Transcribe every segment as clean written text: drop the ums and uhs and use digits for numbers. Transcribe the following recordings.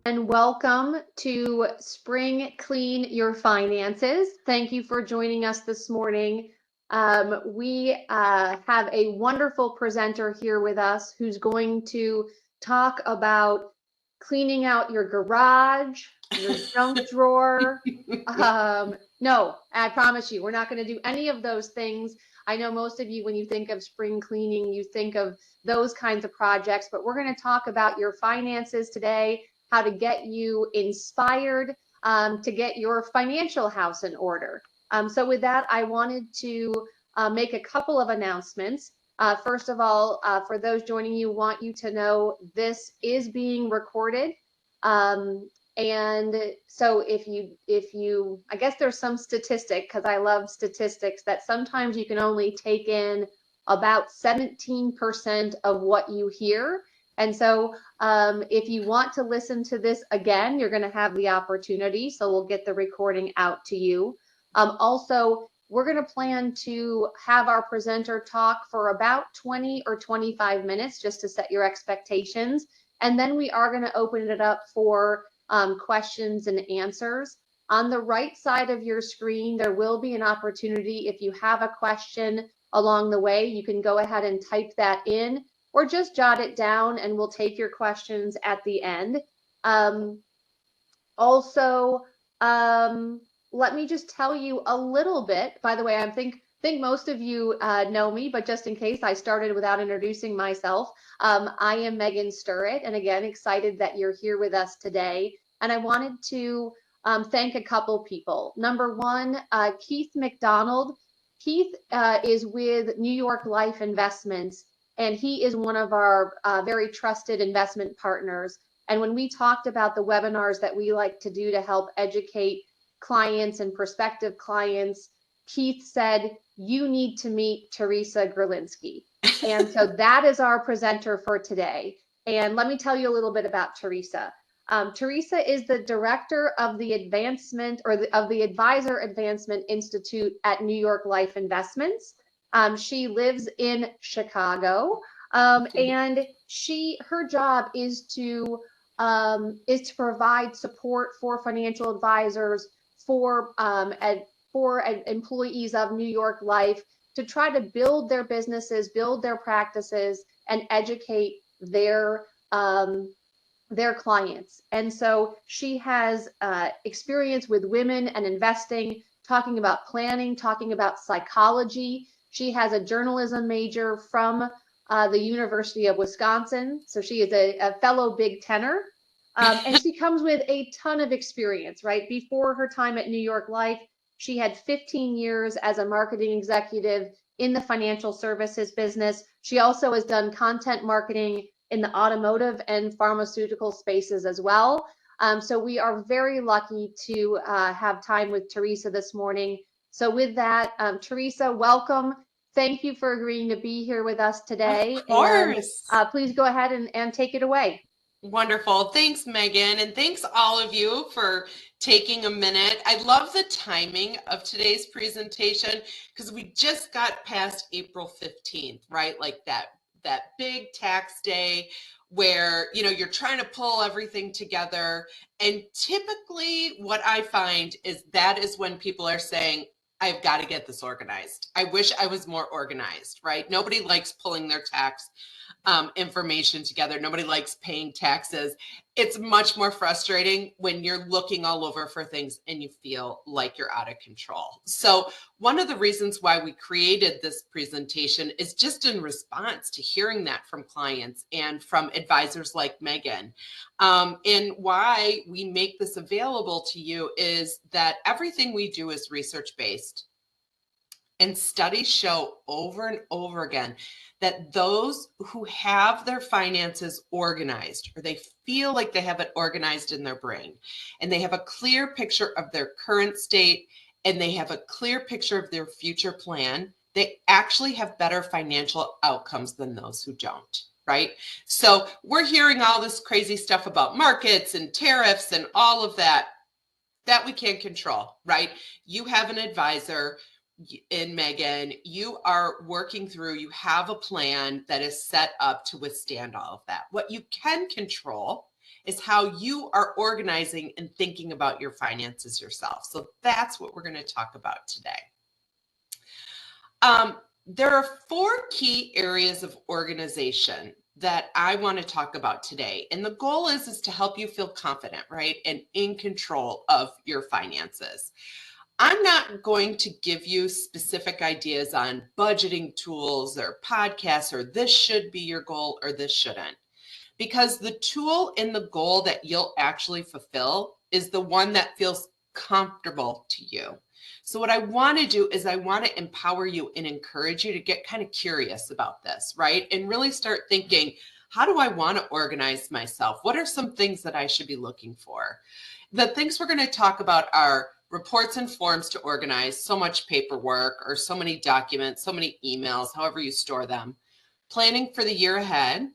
And welcome to Spring Clean Your Finances. Thank you for joining us this morning. We have a wonderful presenter here with us who's going to talk about cleaning out your garage, your junk drawer. No, I promise you, we're not going to do any of those things. I know most of you, when you think of spring cleaning, you think of those kinds of projects, but we're going to talk about your finances today, how to get you inspired to get your financial house in order. So with that, I wanted to make a couple of announcements. First of all, for those joining you, want you to know this is being recorded. And so if you, I guess there's some statistic, because I love statistics, that sometimes you can only take in about 17% of what you hear. And so if you want to listen to this again, you're going to have the opportunity. So we'll get the recording out to you. Also, we're going to plan to have our presenter talk for about 20 or 25 minutes just to set your expectations. And then we are going to open it up for questions and answers. On the right side of your screen, there will be an opportunity. If you have a question along the way, you can go ahead and type that in, or just jot it down and we'll take your questions at the end. Also, let me just tell you a little bit. By the way, I think most of you know me, but just in case, I started without introducing myself. I am Megan Sturrett, and again, excited that you're here with us today. And I wanted to thank a couple people. Number one, Keith McDonald. Keith is with New York Life Investments, and he is one of our very trusted investment partners. And when we talked about the webinars that we like to do to help educate clients and prospective clients, Keith said, you need to meet Teresa Gerlinski. And so that is our presenter for today. And let me tell you a little bit about Teresa. Teresa is the director of the advancement of the Advisor Advancement Institute at New York Life Investments. She lives in Chicago, and her job is to provide support for financial advisors, for employees of New York Life, to try to build their businesses, build their practices, and educate their clients. And so she has experience with women and investing, talking about planning, talking about psychology. She has a journalism major from the University of Wisconsin. So she is a fellow Big Tenner. And she comes with a ton of experience, right? Before her time at New York Life, she had 15 years as a marketing executive in the financial services business. She also has done content marketing in the automotive and pharmaceutical spaces as well. So we are very lucky to have time with Teresa this morning. So with that, Teresa, welcome. Thank you for agreeing to be here with us today. Of course. And please go ahead and take it away. Wonderful. Thanks, Megan. And thanks all of you for taking a minute. I love the timing of today's presentation because we just got past April 15th, right? Like that big tax day where, you're trying to pull everything together. And typically what I find is that is when people are saying, I've got to get this organized. I wish I was more organized, right? Nobody likes pulling their tax information together. Nobody likes paying taxes. It's much more frustrating when you're looking all over for things and you feel like you're out of control. So one of the reasons why we created this presentation is just in response to hearing that from clients and from advisors like Megan. And why we make this available to you is that everything we do is research-based. And studies show over and over again that those who have their finances organized, or they feel like they have it organized in their brain, and they have a clear picture of their current state, and they have a clear picture of their future plan, they actually have better financial outcomes than those who don't, right? So we're hearing all this crazy stuff about markets and tariffs and all of that we can't control, right? You have an advisor in Megan, you are working through, you have a plan that is set up to withstand all of that. What you can control is how you are organizing and thinking about your finances yourself. So that's what we're going to talk about today. There are 4 key areas of organization that I want to talk about today. And the goal is to help you feel confident, right? And in control of your finances. I'm not going to give you specific ideas on budgeting tools or podcasts or this should be your goal or this shouldn't. Because the tool and the goal that you'll actually fulfill is the one that feels comfortable to you. So what I want to do is I want to empower you and encourage you to get kind of curious about this, right? And really start thinking, how do I want to organize myself? What are some things that I should be looking for? The things we're going to talk about are reports and forms to organize, so much paperwork or so many documents, so many emails, however you store them. Planning for the year ahead.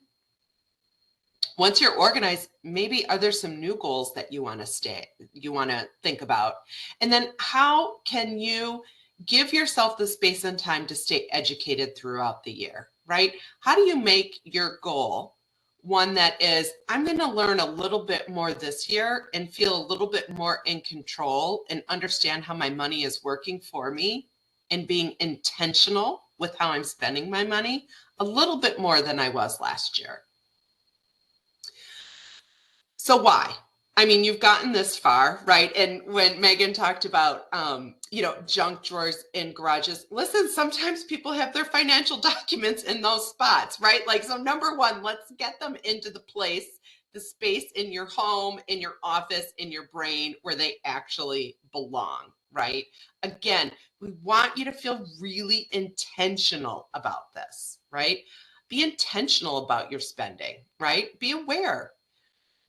Once you're organized, maybe are there some new goals that you want to think about? And then how can you give yourself the space and time to stay educated throughout the year, right? How do you make your goal one that is, I'm going to learn a little bit more this year and feel a little bit more in control and understand how my money is working for me and being intentional with how I'm spending my money a little bit more than I was last year. So why? I mean, you've gotten this far, right? And when Megan talked about, junk drawers in garages, listen, sometimes people have their financial documents in those spots, right? Like, so number one, let's get them into the space in your home, in your office, in your brain where they actually belong, right? Again, we want you to feel really intentional about this, right? Be intentional about your spending, right? Be aware.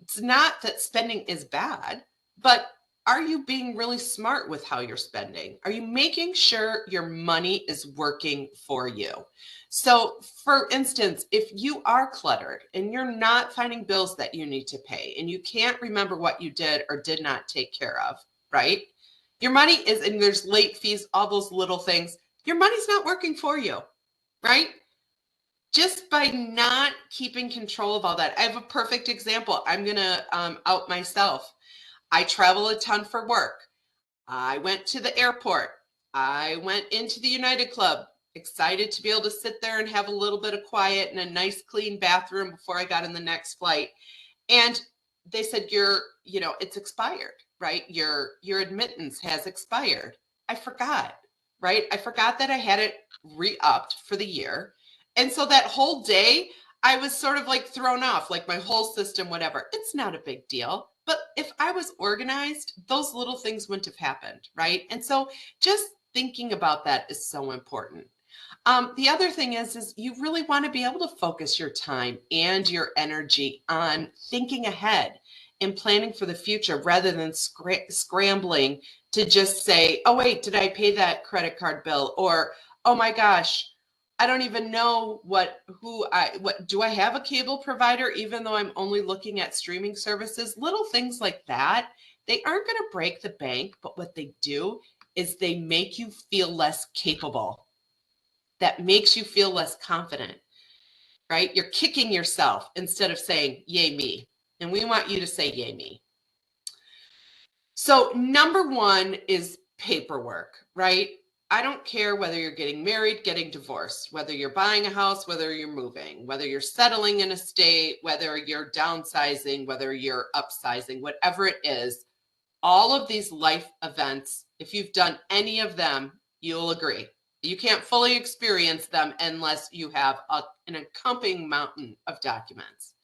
It's not that spending is bad, but are you being really smart with how you're spending? Are you making sure your money is working for you? So, for instance, if you are cluttered and you're not finding bills that you need to pay and you can't remember what you did or did not take care of, right? Your money is, and there's late fees, all those little things, your money's not working for you, right? Just by not keeping control of all that. I have a perfect example. I'm going to out myself. I travel a ton for work. I went to the airport. I went into the United Club, excited to be able to sit there and have a little bit of quiet and a nice clean bathroom before I got in the next flight. And they said, it's expired, right? Your admittance has expired. I forgot, right? I forgot that I had it re-upped for the year. And so that whole day, I was sort of like thrown off, like my whole system, whatever. It's not a big deal. But if I was organized, those little things wouldn't have happened, right? And so just thinking about that is so important. The other thing is you really want to be able to focus your time and your energy on thinking ahead and planning for the future rather than scrambling to just say, oh, wait, did I pay that credit card bill? Or, oh my gosh, I don't even know what do I have a cable provider, even though I'm only looking at streaming services? Little things like that. They aren't going to break the bank, but what they do is they make you feel less capable. That makes you feel less confident, right? You're kicking yourself instead of saying, yay me. And we want you to say, yay me. So number one is paperwork, right? I don't care whether you're getting married, getting divorced, whether you're buying a house, whether you're moving, whether you're settling in a state, whether you're downsizing, whether you're upsizing, whatever it is, all of these life events, if you've done any of them, you'll agree. You can't fully experience them unless you have an accompanying mountain of documents.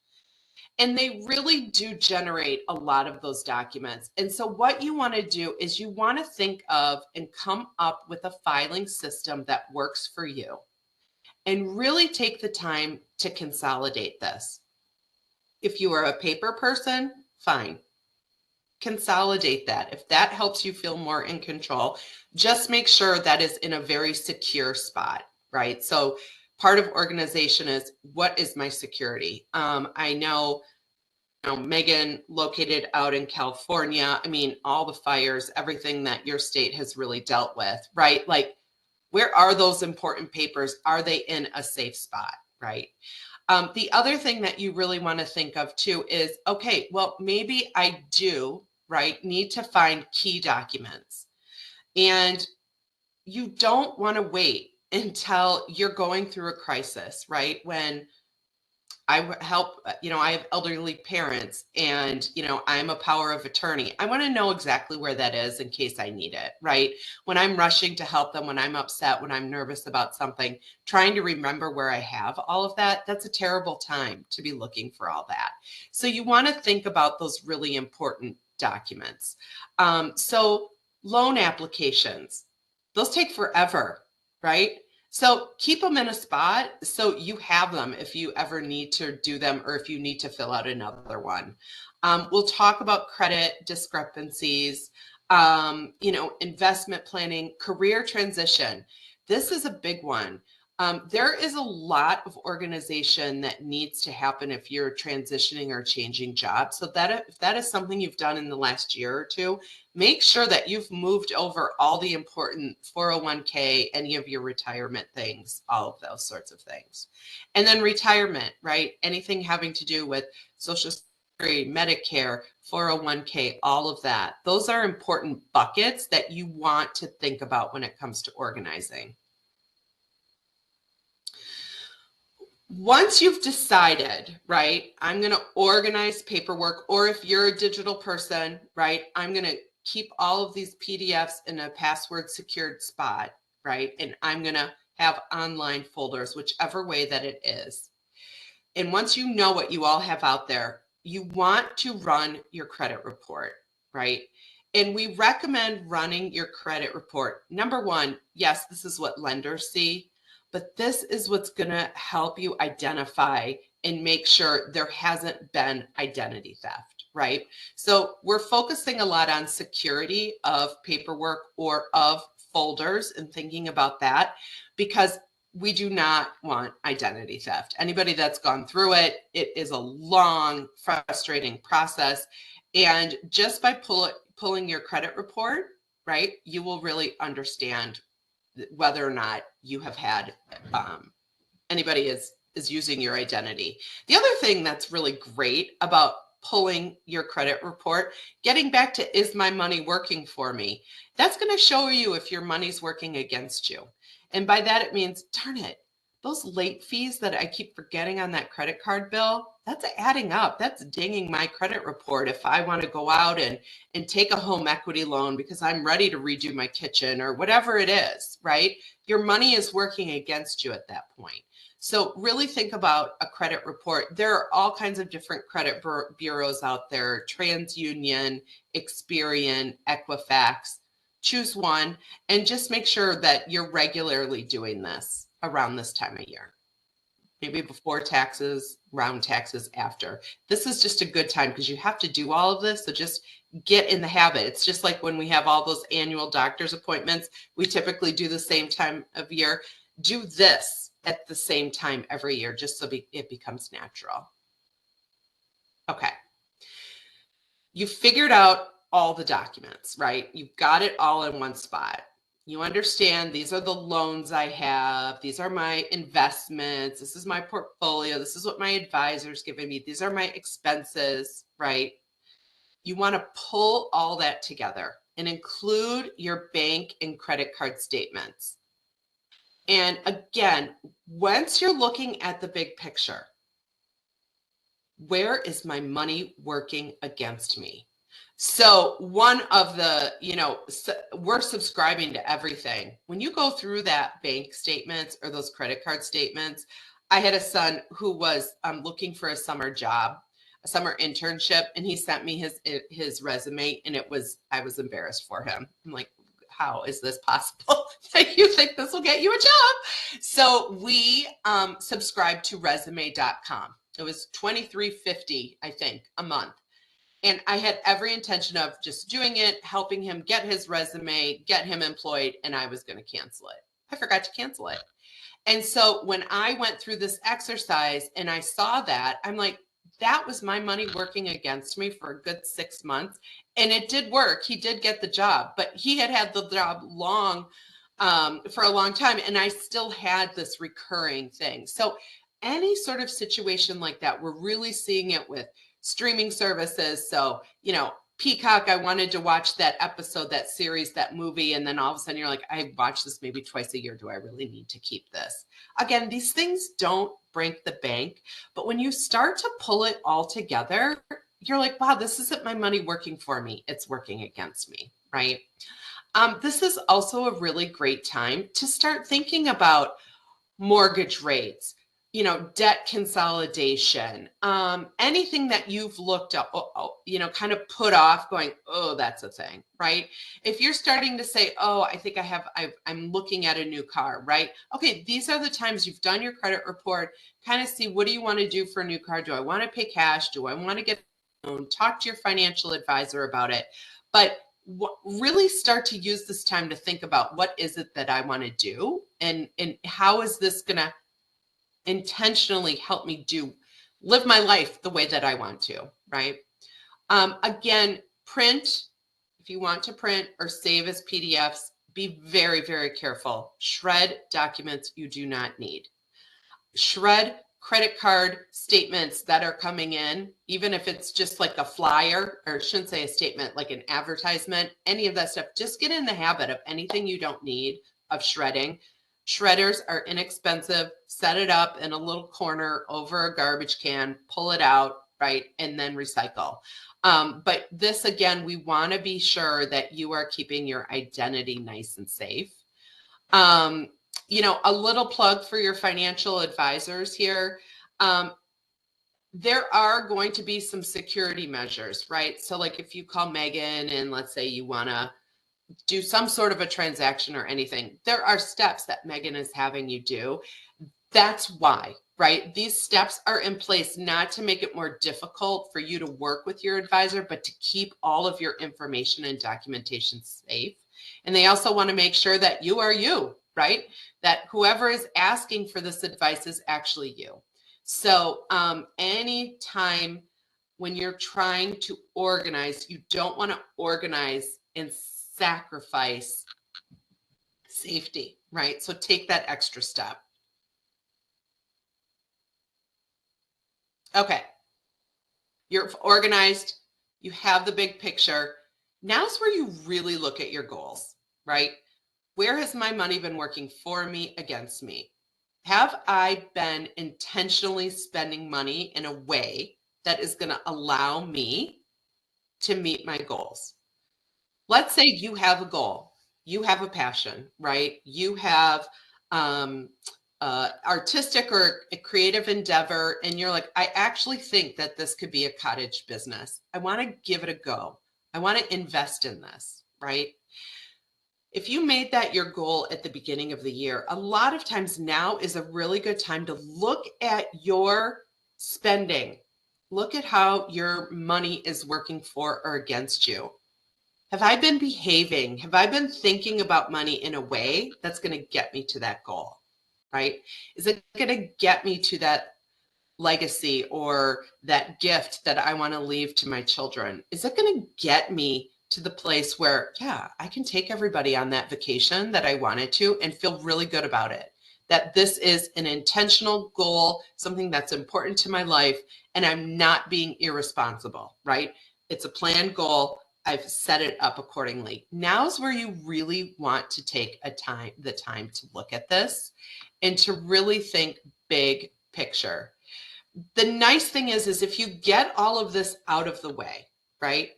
And they really do generate a lot of those documents. And so what you want to do is you want to think of and come up with a filing system that works for you and really take the time to consolidate this. If you are a paper person, fine. Consolidate that. If that helps you feel more in control, just make sure that is in a very secure spot, right? So part of organization is, what is my security? I know, Megan, located out in California, I mean, all the fires, everything that your state has really dealt with, right? Like, where are those important papers? Are they in a safe spot, right? The other thing that you really want to think of too is, okay, well, maybe I do, right, need to find key documents. And you don't want to wait until you're going through a crisis, right? When I help, I have elderly parents and, I'm a power of attorney. I want to know exactly where that is in case I need it, right? When I'm rushing to help them, when I'm upset, when I'm nervous about something, trying to remember where I have all of that, that's a terrible time to be looking for all that. So you want to think about those really important documents. So loan applications, those take forever, right? So keep them in a spot so you have them if you ever need to do them or if you need to fill out another one. We'll talk about credit discrepancies, investment planning, career transition. This is a big one. There is a lot of organization that needs to happen if you're transitioning or changing jobs. So that if that is something you've done in the last year or two, make sure that you've moved over all the important 401k, any of your retirement things, all of those sorts of things. And then retirement, right? Anything having to do with Social Security, Medicare, 401k, all of that. Those are important buckets that you want to think about when it comes to organizing. Once you've decided, right, I'm going to organize paperwork, or if you're a digital person, right, I'm going to keep all of these PDFs in a password secured spot, right, and I'm going to have online folders, whichever way that it is. And once you know what you all have out there, you want to run your credit report, right? And we recommend running your credit report. Number one, yes, this is what lenders see, but this is what's going to help you identify and make sure there hasn't been identity theft, right? So we're focusing a lot on security of paperwork or of folders and thinking about that because we do not want identity theft. Anybody that's gone through it, it is a long, frustrating process. And just by pulling your credit report, right, you will really understand whether or not you have had anybody is using your identity. The other thing that's really great about pulling your credit report, getting back to, is my money working for me? That's going to show you if your money's working against you. And by that, it means, darn it, those late fees that I keep forgetting on that credit card bill, that's adding up. That's dinging my credit report if I want to go out and take a home equity loan because I'm ready to redo my kitchen or whatever it is, right? Your money is working against you at that point. So really think about a credit report. There are all kinds of different credit bureaus out there: TransUnion, Experian, Equifax. Choose one and just make sure that you're regularly doing this around this time of year. Maybe before taxes, around taxes, after. This is just a good time because you have to do all of this. So just get in the habit. It's just like when we have all those annual doctor's appointments, we typically do the same time of year. Do this at the same time every year, just so it becomes natural. Okay. You figured out all the documents, right? You've got it all in one spot. You understand these are the loans I have. These are my investments. This is my portfolio. This is what my advisor's giving me. These are my expenses, right? You want to pull all that together and include your bank and credit card statements. And again, once you're looking at the big picture, where is my money working against me? So one of the, we're subscribing to everything. When you go through that bank statements or those credit card statements, I had a son who was looking for a summer job, a summer internship, and he sent me his resume, and I was embarrassed for him. I'm like, how is this possible that you think this will get you a job? So we subscribed to resume.com. It was $23.50, I think, a month. And I had every intention of just doing it, helping him get his resume, get him employed, and I was going to cancel it. I forgot to cancel it. And so when I went through this exercise and I saw that, I'm like, that was my money working against me for a good 6 months. And it did work. He did get the job, but he had the job for a long time. And I still had this recurring thing. So any sort of situation like that, we're really seeing it with streaming services. So, Peacock, I wanted to watch that episode, that series, that movie, and then all of a sudden you're like, I watch this maybe twice a year. Do I really need to keep this? Again, these things don't break the bank, but when you start to pull it all together, you're like, wow, this isn't my money working for me. It's working against me, right? This is also a really great time to start thinking about mortgage rates, debt consolidation, anything that you've looked up, kind of put off going, oh, that's a thing, right? If you're starting to say, oh, I think I'm looking at a new car, right? Okay, these are the times you've done your credit report, kind of see, what do you want to do for a new car? Do I want to pay cash? Do I want to get a loan? Talk to your financial advisor about it. But really start to use this time to think about, what is it that I want to do, and how is this going to intentionally help me live my life the way that I want to, right? Again, print, if you want to print or save as PDFs, be very, very careful. Shred documents you do not need. Shred credit card statements that are coming in, even if it's just like a flyer, or I shouldn't say a statement, like an advertisement, any of that stuff. Just get in the habit of anything you don't need of shredding. Shredders are inexpensive. Set it up in a little corner over a garbage can, pull it out, right, and then recycle. But this, again, we want to be sure that you are keeping your identity nice and safe. A little plug for your financial advisors here. There are going to be some security measures, right? So like if you call Megan and let's say you want to do some sort of a transaction or anything, there are steps that Megan is having you do. That's why, right? These steps are in place not to make it more difficult for you to work with your advisor, but to keep all of your information and documentation safe. And they also want to make sure that you are you, right? That whoever is asking for this advice is actually you. So anytime when you're trying to organize, you don't want to organize and sacrifice safety, right? So take that extra step. Okay, you're organized, you have the big picture. Now's where you really look at your goals, right? Where has my money been working for me, against me? Have I been intentionally spending money in a way that is going to allow me to meet my goals? Let's say you have a goal, you have a passion, right? You have artistic or a creative endeavor, and you're like, I actually think that this could be a cottage business. I want to give it a go. I want to invest in this, right? If you made that your goal at the beginning of the year, a lot of times now is a really good time to look at your spending. Look at how your money is working for or against you. Have I been behaving? Have I been thinking about money in a way that's going to get me to that goal, right? Is it going to get me to that legacy or that gift that I want to leave to my children? Is it going to get me to the place where, yeah, I can take everybody on that vacation that I wanted to and feel really good about it? That this is an intentional goal, something that's important to my life, and I'm not being irresponsible, right? It's a planned goal. I've set it up accordingly. Now's where you really want to take the time to look at this and to really think big picture. The nice thing is if you get all of this out of the way, right?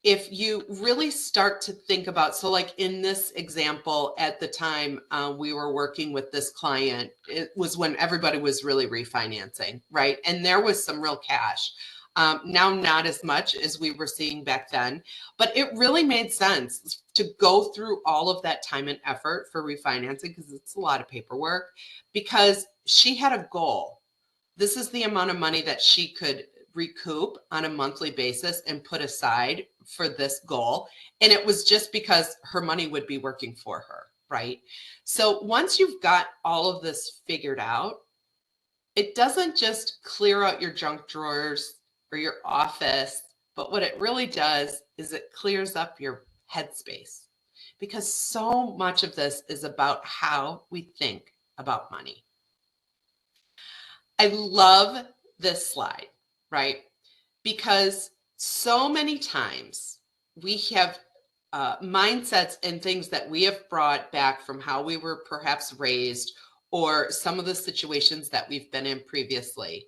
If you really start to think about, so like in this example, at the time we were working with this client, it was when everybody was really refinancing, right? And there was some real cash. Now, not as much as we were seeing back then, but it really made sense to go through all of that time and effort for refinancing, because it's a lot of paperwork, because she had a goal. This is the amount of money that she could recoup on a monthly basis and put aside for this goal. And it was just because her money would be working for her, right? So once you've got all of this figured out, it doesn't just clear out your junk drawers or your office, but what it really does is it clears up your headspace, because so much of this is about how we think about money. I love this slide, right? Because so many times we have mindsets and things that we have brought back from how we were perhaps raised or some of the situations that we've been in previously.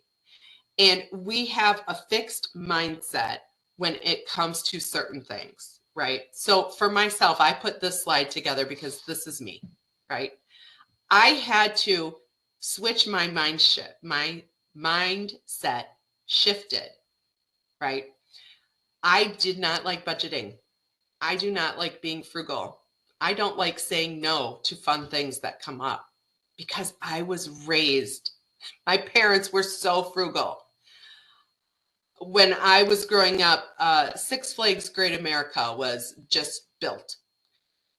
And we have a fixed mindset when it comes to certain things, right? So for myself, I put this slide together because this is me, right? I had to switch my mindset shifted, right? I did not like budgeting. I do not like being frugal. I don't like saying no to fun things that come up because I was raised, my parents were so frugal. When I was growing up, Six Flags Great America was just built.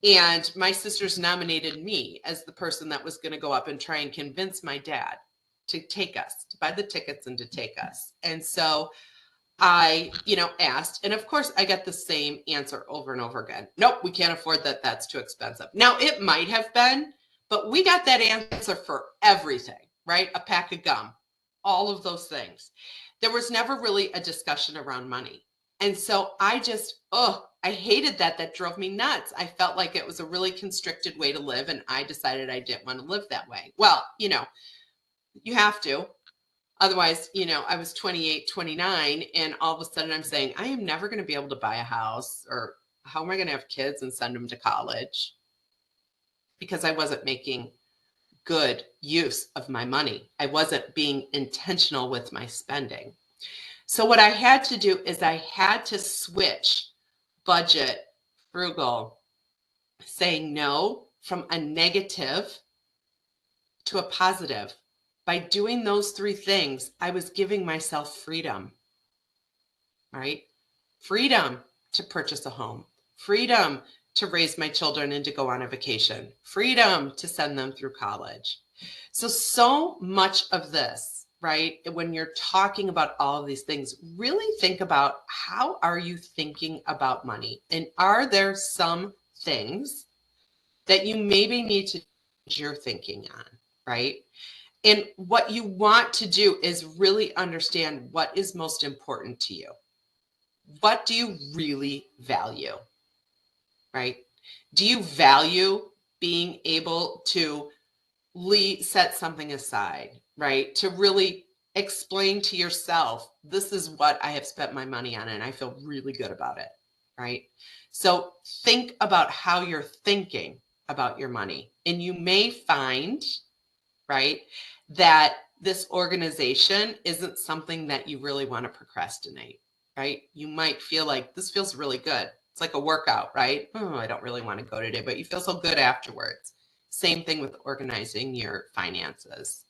And my sisters nominated me as the person that was going to go up and try and convince my dad to take us, to buy the tickets and to take us. And so I, asked, and of course I got the same answer over and over again. Nope, we can't afford that. That's too expensive. Now it might have been, but we got that answer for everything, right? A pack of gum, all of those things. There was never really a discussion around money. And so I just, I hated that. That drove me nuts. I felt like it was a really constricted way to live. And I decided I didn't want to live that way. Well, you have to. Otherwise, I was 28, 29, and all of a sudden I'm saying, I am never going to be able to buy a house, or how am I going to have kids and send them to college? Because I wasn't making good use of my money. I wasn't being intentional with my spending. So what I had to do is I had to switch budget, frugal, saying no from a negative to a positive. By doing those three things, I was giving myself freedom, right? Freedom to purchase a home, freedom to raise my children and to go on a vacation, freedom to send them through college. So much of this, right? When you're talking about all of these things, really think about how are you thinking about money? And are there some things that you maybe need to change your thinking on, right? And what you want to do is really understand what is most important to you. What do you really value, right? Do you value being able to set something aside, right? To really explain to yourself, this is what I have spent my money on and I feel really good about it, right? So think about how you're thinking about your money. And you may find, right, that this organization isn't something that you really want to procrastinate, right? You might feel like this feels really good. It's like a workout, right? Oh, I don't really want to go today, but you feel so good afterwards. Same thing with organizing your finances.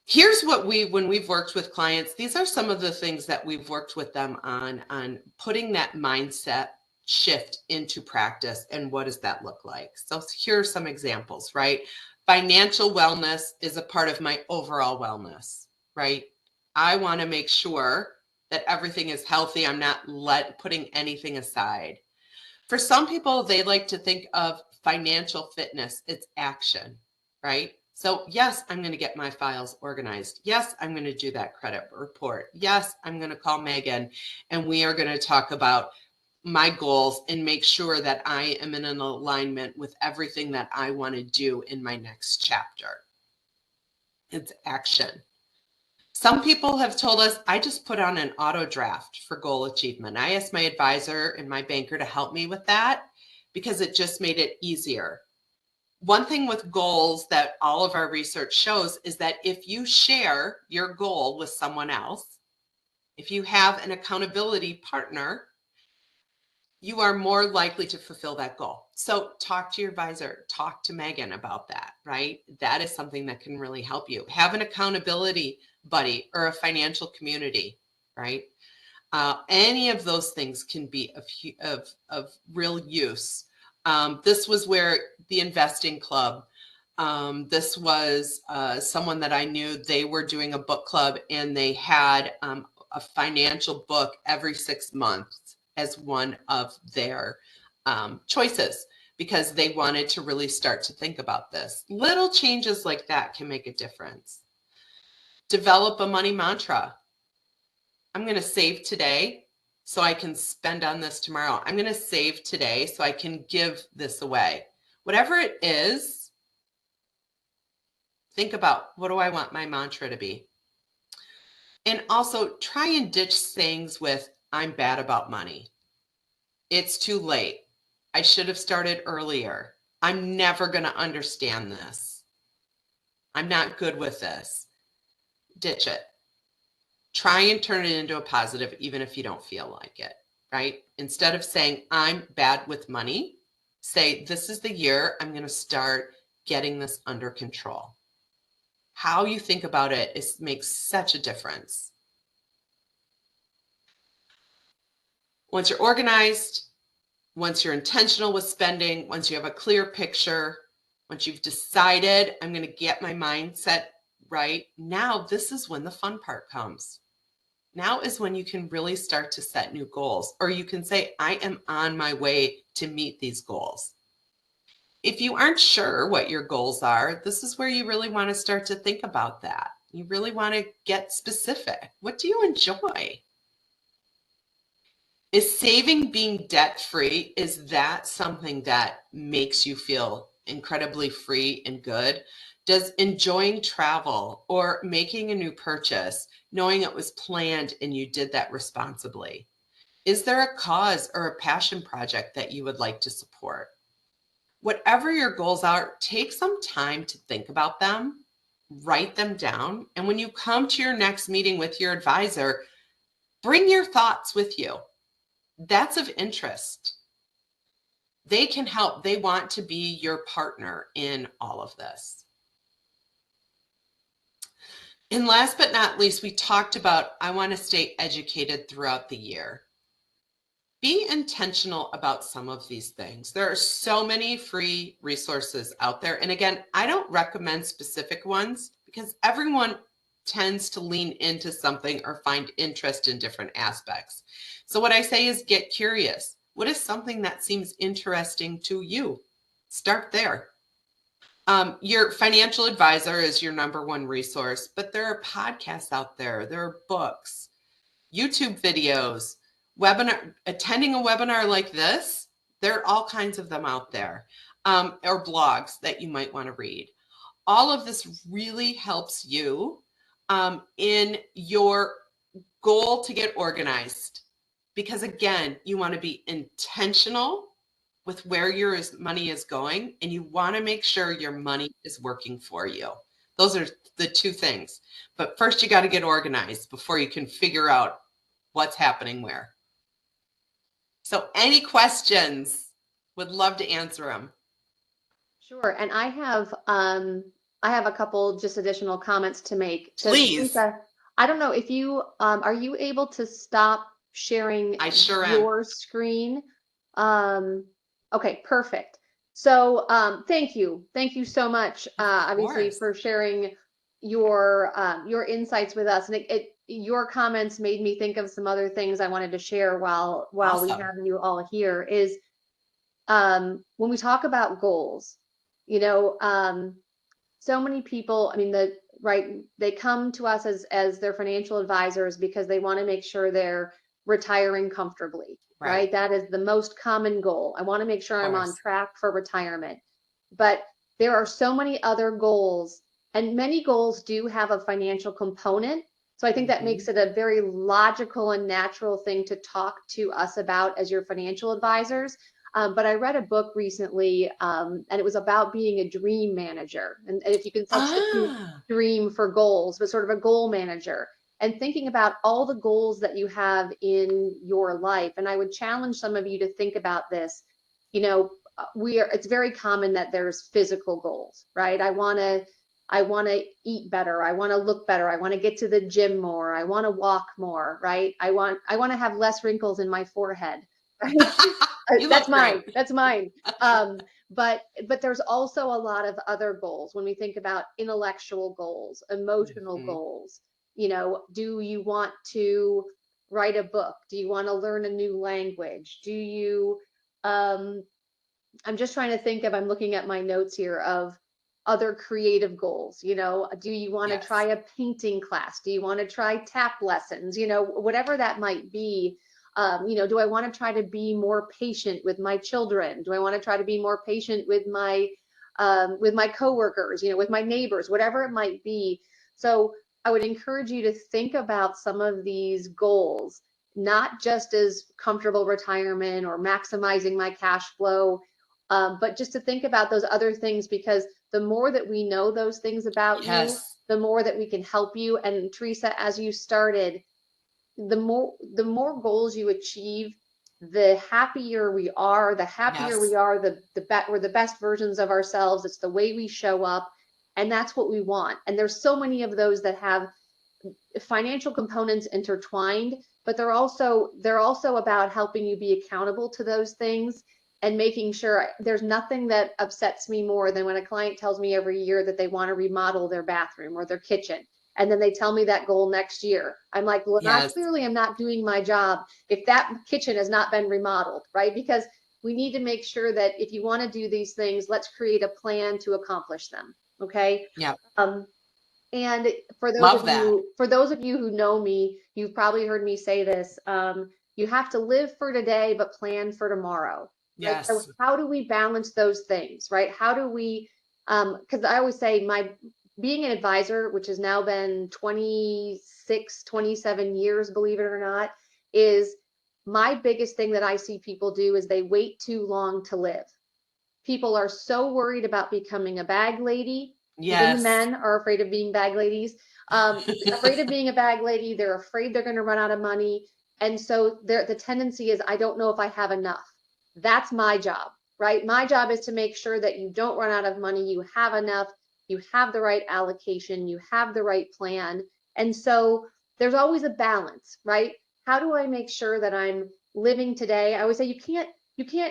Here's what when we've worked with clients, these are some of the things that we've worked with them on putting that mindset shift into practice. And what does that look like? So here are some examples, right? Financial wellness is a part of my overall wellness, right? I want to make sure that everything is healthy. I'm not putting anything aside. For some people, they like to think of financial fitness. It's action, right? So yes, I'm going to get my files organized. Yes, I'm going to do that credit report. Yes, I'm going to call Megan and we are going to talk about my goals and make sure that I am in an alignment with everything that I want to do in my next chapter. It's action. Some people have told us, I just put on an auto draft for goal achievement. I asked my advisor and my banker to help me with that because it just made it easier. One thing with goals that all of our research shows is that if you share your goal with someone else, if you have an accountability partner, you are more likely to fulfill that goal. So talk to your advisor, talk to Megan about that, right? That is something that can really help you. Have an accountability buddy or a financial community, right? Any of those things can be of real use. This was where the investing club, this was someone that I knew, they were doing a book club and they had a financial book every 6 months as one of their choices because they wanted to really start to think about this. Little changes like that can make a difference. develop a money mantra. I'm going to save today so I can spend on this tomorrow. I'm going to save today so I can give this away. Whatever it is, think about, what do I want my mantra to be? And also try and ditch sayings with, I'm bad about money. It's too late. I should have started earlier. I'm never going to understand this. I'm not good with this. Ditch it. Try and turn it into a positive, even if you don't feel like it, right? Instead of saying, I'm bad with money, say, this is the year I'm going to start getting this under control. How you think about it makes such a difference. Once you're organized, once you're intentional with spending, once you have a clear picture, once you've decided, I'm going to get my mindset right, now this is when the fun part comes. Now is when you can really start to set new goals, or you can say, I am on my way to meet these goals. If you aren't sure what your goals are, this is where you really want to start to think about that. You really want to get specific. What do you enjoy? Is saving being debt-free, is that something that makes you feel incredibly free and good? Does enjoying travel or making a new purchase, knowing it was planned and you did that responsibly? Is there a cause or a passion project that you would like to support? Whatever your goals are, take some time to think about them, write them down, and when you come to your next meeting with your advisor, bring your thoughts with you. That's of interest. They can help. They want to be your partner in all of this. And last but not least, we talked about, I want to stay educated throughout the year. Be intentional about some of these things. There are so many free resources out there. And again, I don't recommend specific ones because everyone tends to lean into something or find interest in different aspects. So what I say is get curious. What is something that seems interesting to you? Start there. Your financial advisor is your number one resource, but there are podcasts out there. There are books, YouTube videos, webinar, attending a webinar like this. There are all kinds of them out there, or blogs that you might want to read. All of this really helps you in your goal to get organized, because again, you want to be intentional with where your money is going, and you want to make sure your money is working for you. Those are the two things. But first, you got to get organized before you can figure out what's happening where. So any questions? Would love to answer them. Sure. And I have a couple just additional comments to make. So Please. Teresa, I don't know if you are you able to stop sharing I sure am. your screen? Okay, perfect. So thank you. Thank you so much, obviously, course. for sharing your insights with us. And your comments made me think of some other things I wanted to share while we Awesome. have you all here. Is when we talk about goals, you know, so many people, I mean, they come to us as their financial advisors because they want to make sure they're retiring comfortably, right? That is the most common goal. I want to make sure I'm on track for retirement. But there are so many other goals, and many goals do have a financial component. So I think that makes it a very logical and natural thing to talk to us about as your financial advisors. But I read a book recently, and it was about being a dream manager, and if you can substitute dream for goals, but sort of a goal manager, and thinking about all the goals that you have in your life. And I would challenge some of you to think about this. You know, it's very common that there's physical goals, right? I want to eat better. I want to look better. I want to get to the gym more. I want to walk more, right? I want to have less wrinkles in my forehead. Right? That's mine. That's mine. But there's also a lot of other goals when we think about intellectual goals, emotional goals. You know, do you want to write a book? Do you want to learn a new language? Do you I'm just trying to think of, I'm looking at my notes here of other creative goals. Do you want to Yes. try a painting class? Do you want to try tap lessons? Whatever that might be. Do I want to try to be more patient with my children? Do I want to try to be more patient with my coworkers, with my neighbors, whatever it might be? So I would encourage you to think about some of these goals, not just as comfortable retirement or maximizing my cash flow, but just to think about those other things, because the more that we know those things about you, Yes. the more that we can help you. And Teresa, as you started, the more goals you achieve, the happier we are. The happier we Yes. are, we're the best versions of ourselves. It's the way we show up, and that's what we want. And there's so many of those that have financial components intertwined, but they're also about helping you be accountable to those things and making sure. There's nothing that upsets me more than when a client tells me every year that they want to remodel their bathroom or their kitchen, and then they tell me that goal next year. I'm like, well, I Yes. clearly am not doing my job if that kitchen has not been remodeled, right? Because we need to make sure that if you want to do these things, let's create a plan to accomplish them. Okay. Yep. um, and Love that. for those of you who know me, you've probably heard me say this. You have to live for today, but plan for tomorrow, right? So Yes. how do we balance those things, right? How do we, because I always say being an advisor, which has now been 26, 27 years, believe it or not, is my biggest thing that I see people do is they wait too long to live. People are so worried about becoming a bag lady. Even the Yes. men are afraid of being bag ladies. Afraid of being a bag lady. They're afraid they're going to run out of money. And so the tendency is, I don't know if I have enough. That's my job, right? My job is to make sure that you don't run out of money. You have enough. You have the right allocation. You have the right plan. And so there's always a balance, right? How do I make sure that I'm living today? I always say you can't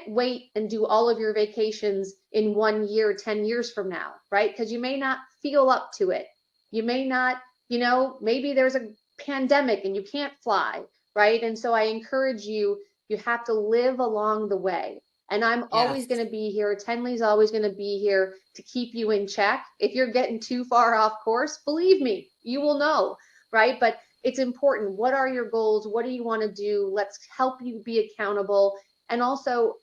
wait and do all of your vacations in 1 year, 10 years from now, right? Because you may not feel up to it. You may not, maybe there's a pandemic and you can't fly, right? And so I encourage you, you have to live along the way. And I'm always Yes. going to be here. Tenley's always going to be here to keep you in check. If you're getting too far off course, believe me, you will know, right? But it's important. What are your goals? What do you want to do? Let's help you be accountable. And also,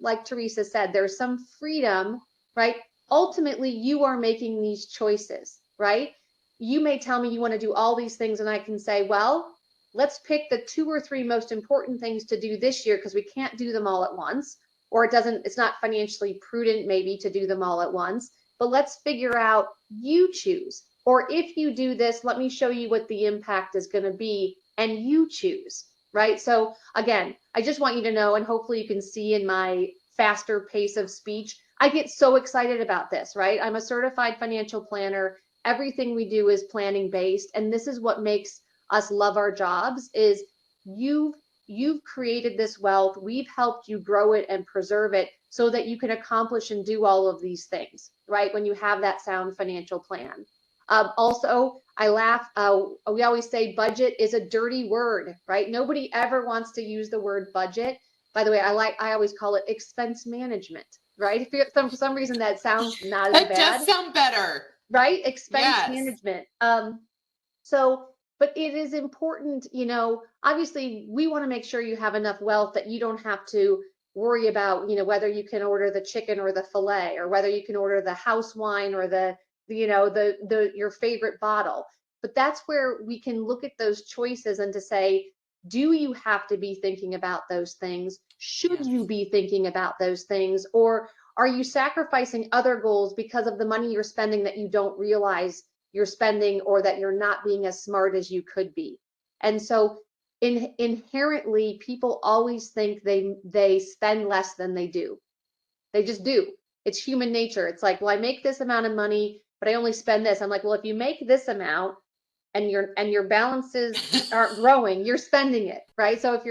like Teresa said, there's some freedom, right? Ultimately, you are making these choices, right? You may tell me you want to do all these things, and I can say, well, let's pick the 2 or 3 most important things to do this year, because we can't do them all at once, or it's not financially prudent maybe to do them all at once. But let's figure out, you choose. Or if you do this, let me show you what the impact is going to be, and you choose, right? So again, I just want you to know, and hopefully you can see in my faster pace of speech, I get so excited about this, right? I'm a certified financial planner. Everything we do is planning based, and this is what makes us love our jobs. Is you've created this wealth. We've helped you grow it and preserve it so that you can accomplish and do all of these things, right? When you have that sound financial plan. Also, I laugh. We always say budget is a dirty word, right? Nobody ever wants to use the word budget. By the way, I always call it expense management, right? For some reason that sounds not as That does bad, sound better. right? Expense Yes. management. So, but it is important, obviously we want to make sure you have enough wealth that you don't have to worry about, whether you can order the chicken or the filet, or whether you can order the house wine or the your favorite bottle. But that's where we can look at those choices and to say, do you have to be thinking about those things? Should Yes. you be thinking about those things? Or are you sacrificing other goals because of the money you're spending that you don't realize you're spending, or that you're not being as smart as you could be? And so inherently, people always think they spend less than they do. They just do. It's human nature. It's like, well, I make this amount of money, but I only spend this. I'm like, well, if you make this amount and your balances aren't growing, you're spending it, right? So if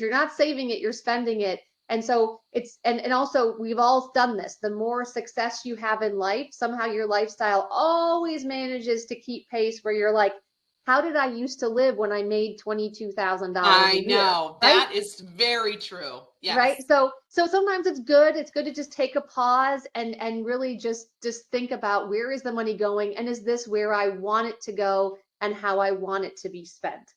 you're not saving it, you're spending it. And so and also, we've all done this. The more success you have in life, somehow your lifestyle always manages to keep pace, where you're like, how did I used to live when I made $22,000 I a year, know. right? That is very true. Right. Yes. So sometimes it's good to just take a pause and really just think about, where is the money going, and is this where I want it to go, and how I want it to be spent.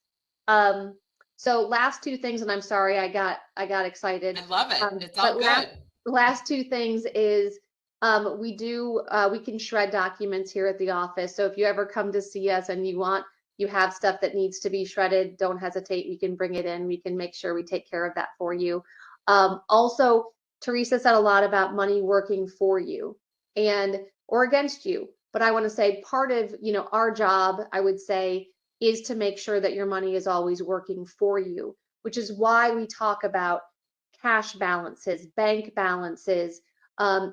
um so last two things, and I'm sorry, I got excited. I love it. It's all But good. last two things is, we can shred documents here at the office. So if you ever come to see us and you have stuff that needs to be shredded, don't hesitate. We can bring it in. We can make sure we take care of that for you. Also, Teresa said a lot about money working for you and or against you. But I want to say, part of, our job, I would say, is to make sure that your money is always working for you, which is why we talk about cash balances, bank balances,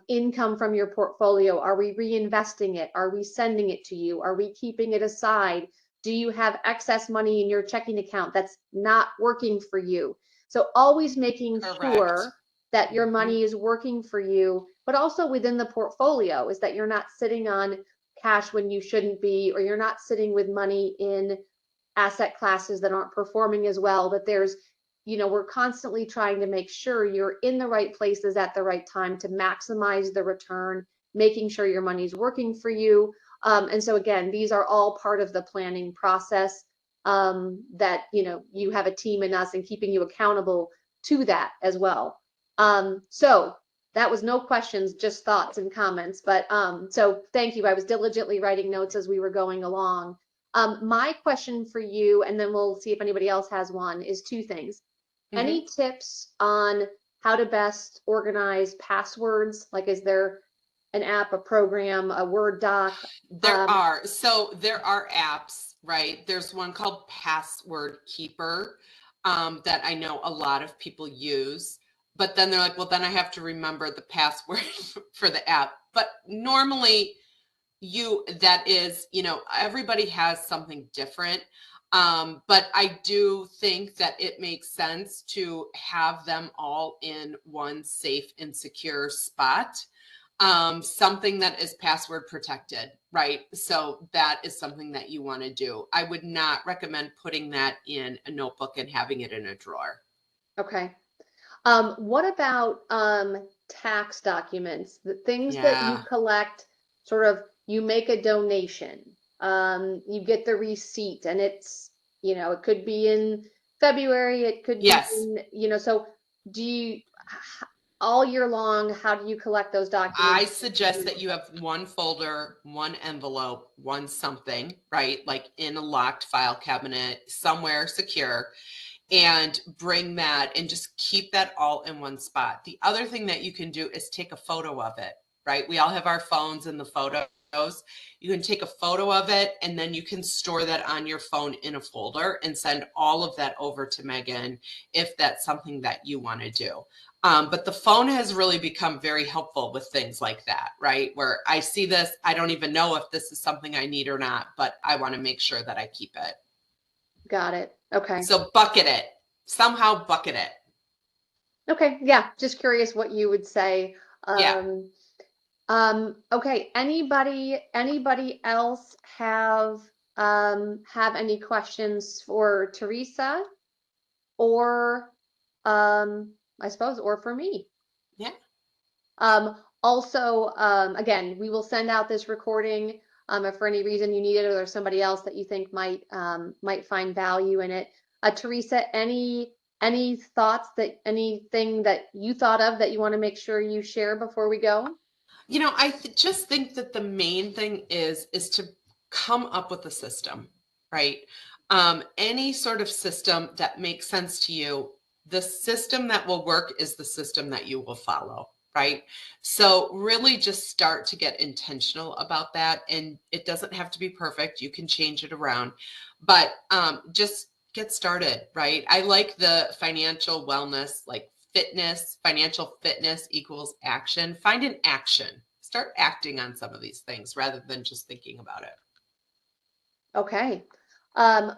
income from your portfolio. Are we reinvesting it? Are we sending it to you? Are we keeping it aside? Do you have excess money in your checking account that's not working for you? So always making Correct. sure that your Hmm. money is working for you, but also within the portfolio, is that you're not sitting on cash when you shouldn't be, or you're not sitting with money in asset classes that aren't performing as well. That we're constantly trying to make sure you're in the right places at the right time to maximize the return, making sure your money's working for you. And so again, these are all part of the planning process, that you have a team in us and keeping you accountable to that as well. So that was no questions, just thoughts and comments. But so thank you. I was diligently writing notes as we were going along. My question for you, and then we'll see if anybody else has one, is two things. Hmm. Any tips on how to best organize passwords? Like, is there an app, a program, a Word doc? There are. So there are apps, right? There's one called Password Keeper, that I know a lot of people use. But then they're like, well, then I have to remember the password for the app. But normally, that is, everybody has something different. But I do think that it makes sense to have them all in one safe and secure spot, something that is password protected, right? So that is something that you want to do. I would not recommend putting that in a notebook and having it in a drawer. Okay. What about tax documents, the things that you Yeah. collect, sort of, you make a donation, you get the receipt, and it could be in February, it could be Yes. so do you, all year long, how do you collect those I documents? suggest that you have one folder, one envelope, one something, right? Like in a locked file cabinet, somewhere secure, and bring that and just keep that all in one spot. The other thing that you can do is take a photo of it, right? We all have our phones and the photos. You can take a photo of it, and then you can store that on your phone in a folder and send all of that over to Megan if that's something that you want to do. But the phone has really become very helpful with things like that, right? Where I see this, I don't even know if this is something I need or not, but I want to make sure that I keep it. Got it. Okay. So bucket it, somehow bucket it. Okay. Yeah. Just curious what you would say. Yeah. Okay. Anybody else have any questions for Teresa, or I suppose, or for me? Yeah. Also, again, we will send out this recording, if for any reason you need it, or there's somebody else that you think might find value in it. Teresa, any thoughts, that anything that you thought of that you want to make sure you share before we go? Just think that the main thing is to come up with a system, right? Any sort of system that makes sense to you. The system that will work is the system that you will follow, right? So really just start to get intentional about that. And it doesn't have to be perfect. You can change it around, but just get started, right? I like the financial wellness, like financial fitness equals action. Find an action. Start acting on some of these things rather than just thinking about it. Okay. Um,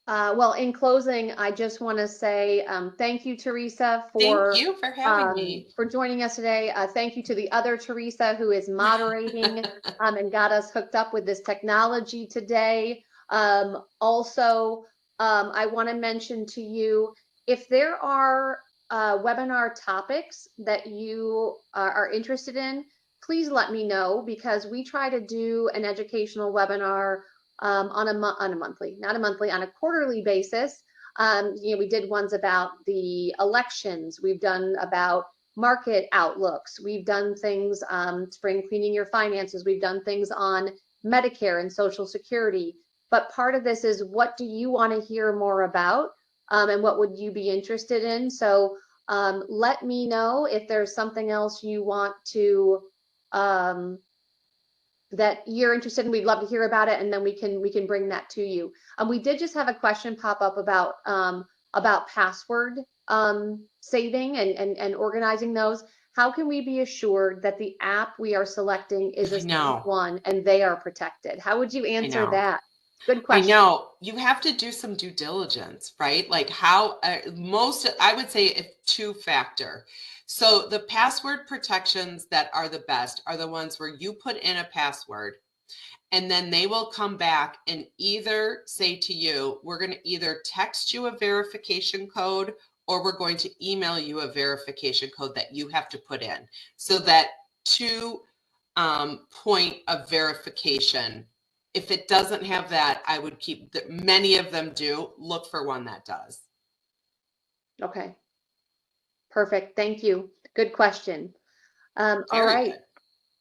well, in closing, I just want to say, thank you, Teresa, Thank you for having me. for joining us today. Thank you to the other Teresa who is moderating, and got us hooked up with this technology today. Also, I want to mention to you, if there are webinar topics that you are interested in, please let me know, because we try to do an educational webinar on a monthly, not a monthly, on a quarterly basis. We did ones about the elections. We've done about market outlooks. We've done things, spring cleaning your finances. We've done things on Medicare and Social Security. But part of this is, what do you want to hear more about? And what would you be interested in? So let me know if there's something else you want to that you're interested in. We'd love to hear about it, and then we can bring that to you. We did just have a question pop up about password saving and organizing those. How can we be assured that the app we are selecting is a safe one and they are protected? How would you answer that? Good question. I know you have to do some due diligence, right? Like how I would say if two-factor. So the password protections that are the best are the ones where you put in a password and then they will come back and either say to you, we're going to either text you a verification code or we're going to email you a verification code that you have to put in. So that point of verification, if it doesn't have that, I would keep many of them do. Look for one that does. Okay. Perfect. Thank you. Good question. All right.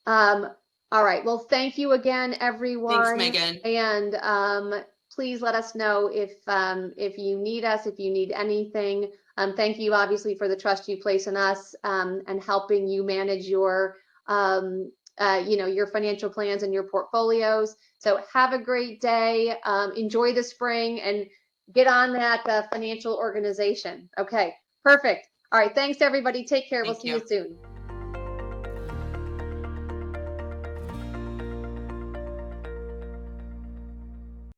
All right. Well, thank you again, everyone. Thanks, Megan. And please let us know if you need us, if you need anything. Thank you, obviously, for the trust you place in us and helping you manage your your financial plans and your portfolios. So have a great day. Enjoy the spring and get on that financial organization. Okay. Perfect. All right. Thanks, everybody. Take care. We'll see you soon.